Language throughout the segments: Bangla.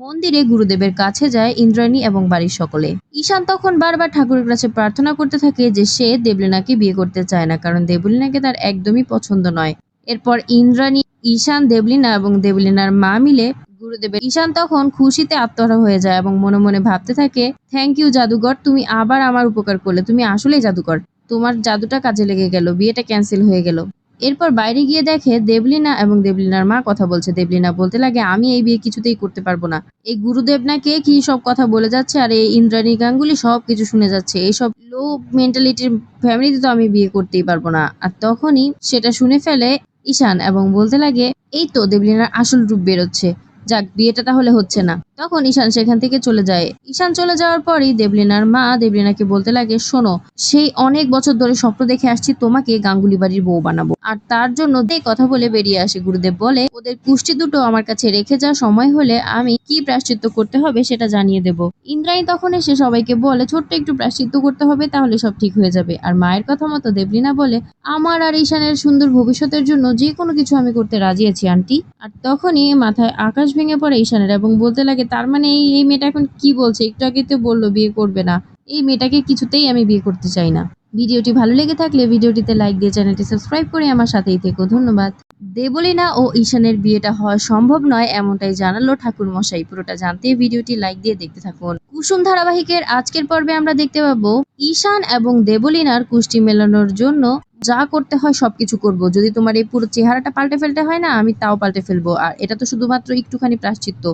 মন্দিরে গুরুদেবের কাছে যায় ইন্দ্রাণী এবং বাড়ির সকলে। ঈশান তখন বারবার ঠাকুরের কাছে প্রার্থনা করতে থাকে যে সে দেবলীনাকে বিয়ে করতে চায় না, কারণ দেবলীনাকে তার একদমই পছন্দ নয়। এরপর ইন্দ্রাণী, ঈশান, দেবলীনা এবং দেবলীনার মা মিলে গুরুদেবের। ঈশান তখন খুশিতে আত্মহারা হয়ে যায় এবং মনে মনে ভাবতে থাকে, থ্যাংক ইউ জাদুকর, তুমি আবার আমার উপকার করলে, তুমি আসলেই জাদুকর, তোমার জাদুটা কাজে লেগে গেল, বিয়েটা ক্যান্সেল হয়ে গেল। এরপর বাইরে গিয়ে দেখে দেবলীনা এবং দেবলীনার মা কথা বলছে। দেবলীনা বলতে লাগে, আমি এই বিয়ে কিছুতেই করতে পারবো না, এই গুরুদেব নাকি কি সব কথা বলে যাচ্ছে, আর এই ইন্দ্রাণী গাঙ্গুলি সব কিছু শুনে যাচ্ছে, এইসব লো মেন্টালিটির ফ্যামিলিতে তো আমি বিয়ে করতেই পারবো না। আর তখনই সেটা শুনে ফেলে ঈশান এবং বলতে লাগে, এই তো দেবলীনার আসল রূপ বেরোচ্ছে, যাক বিয়েটা তাহলে হচ্ছে না। তখন ঈশান সেখান থেকে চলে যায়। ঈশান চলে যাওয়ার পরই দেবলীনার মা দেবলীনাকে বলতে লাগে, শোনো, সেই অনেক বছর ধরে স্বপ্ন দেখে আসছি তোমাকে গাঙ্গুলি বাড়ির বউ বানাবো, আর তার জন্য এই কথা বলে বেরিয়ে আসে। গুরুদেব বলে, ওদের কুষ্টি দুটো আমার কাছে রেখে যা, সময় হলে আমি কি প্রায়শ্চিত্ত করতে হবে সেটা জানিয়ে দেব। ইন্দ্রাণী তখন এসে সবাইকে বলে, ছোট্ট একটু প্রায়শ্চিত্ত করতে হবে, তাহলে সব ঠিক হয়ে যাবে। আর মায়ের কথা মতো দেবলীনা বলে, আমার আর ঈশানের সুন্দর ভবিষ্যতের জন্য যে কোনো কিছু আমি করতে রাজি আছি আন্টি। আর তখনই মাথায় আকাশ ভেঙে পড়ে ঈশানের এবং বলতে লাগে, তার মানে এই মেয়েটা এখন কি বলছে, একটু আগে তো বললো বিয়ে করবে না, এই মেয়েটাকে কিছুতেই আমি বিয়ে করতে চাই না। ভিডিওটি ভালো লেগে থাকলে ভিডিওটিতে লাইক দিয়ে চ্যানেলটি সাবস্ক্রাইব করে আমার সাথেই থেকো, ধন্যবাদ। দেবলীনা ও ঈশানের বিয়েটা হওয়া সম্ভব নয় এমনটাই জানালো ঠাকুর মশাই। পুরোটা জানতে ভিডিওটি লাইক দিয়ে দেখতে থাকুন। কুসুম ধারাবাহিকের আজকের পর্বে আমরা দেখতে পাবো ঈশান এবং দেবলীনার কুষ্টি মেলানোর জন্য যা করতে হয় সবকিছু করব, যদি তোমার এই পুরো চেহারাটা পাল্টে ফেলতে হয় না, আমি তাও পাল্টে ফেলবো। আর এটা তো শুধুমাত্র একটুখানি প্রায়শ্চিত্ত,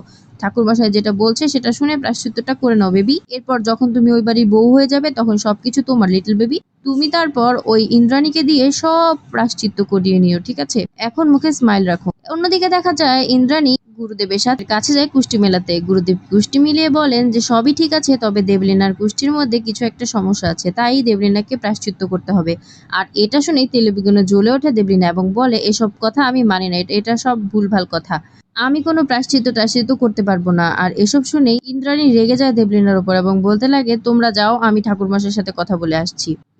ঠাকুর মশাই যেটা বলছে সেটা শুনে প্রায়শ্চিত্তটা করে নাও বেবি। এরপর যখন তুমি ওই বাড়ির বউ হয়ে যাবে তখন সবকিছু তোমার লিটল বেবি, তুমি তারপর ওই ইন্দ্রাণীকে দিয়ে সব প্রায়শ্চিত্ত করিয়ে নিও, ঠিক আছে? এখন মুখে স্মাইল রাখো। অন্যদিকে দেখা যায় ইন্দ্রাণী গুরুদেবের সাথে কাছে যায় কুষ্টি মেলাতে। গুরুদেব কুষ্টি মিলিয়ে বলেন যে সবই ঠিক আছে, তবে দেবলীনার কুষ্টির মধ্যে কিছু একটা সমস্যা আছে, তাই দেবলীনাকে প্রায়শ্চিত্ত করতে হবে। আর এটা শুনেই তেলেবেগুনে জ্বলে ওঠে দেবলীনা এবং বলে, এসব কথা আমি মানি না, এটা সব ভুলভাল কথা, আমি কোনো প্রায়শ্চিত্ত টায়শ্চিত্ত করতে পারবো না। আর এসব শুনেই ইন্দ্রাণী রেগে যায় দেবলীনার উপর এবং বলতে লাগে, তোমরা যাও, আমি ঠাকুরমশাইয়ের সাথে কথা বলে আসছি।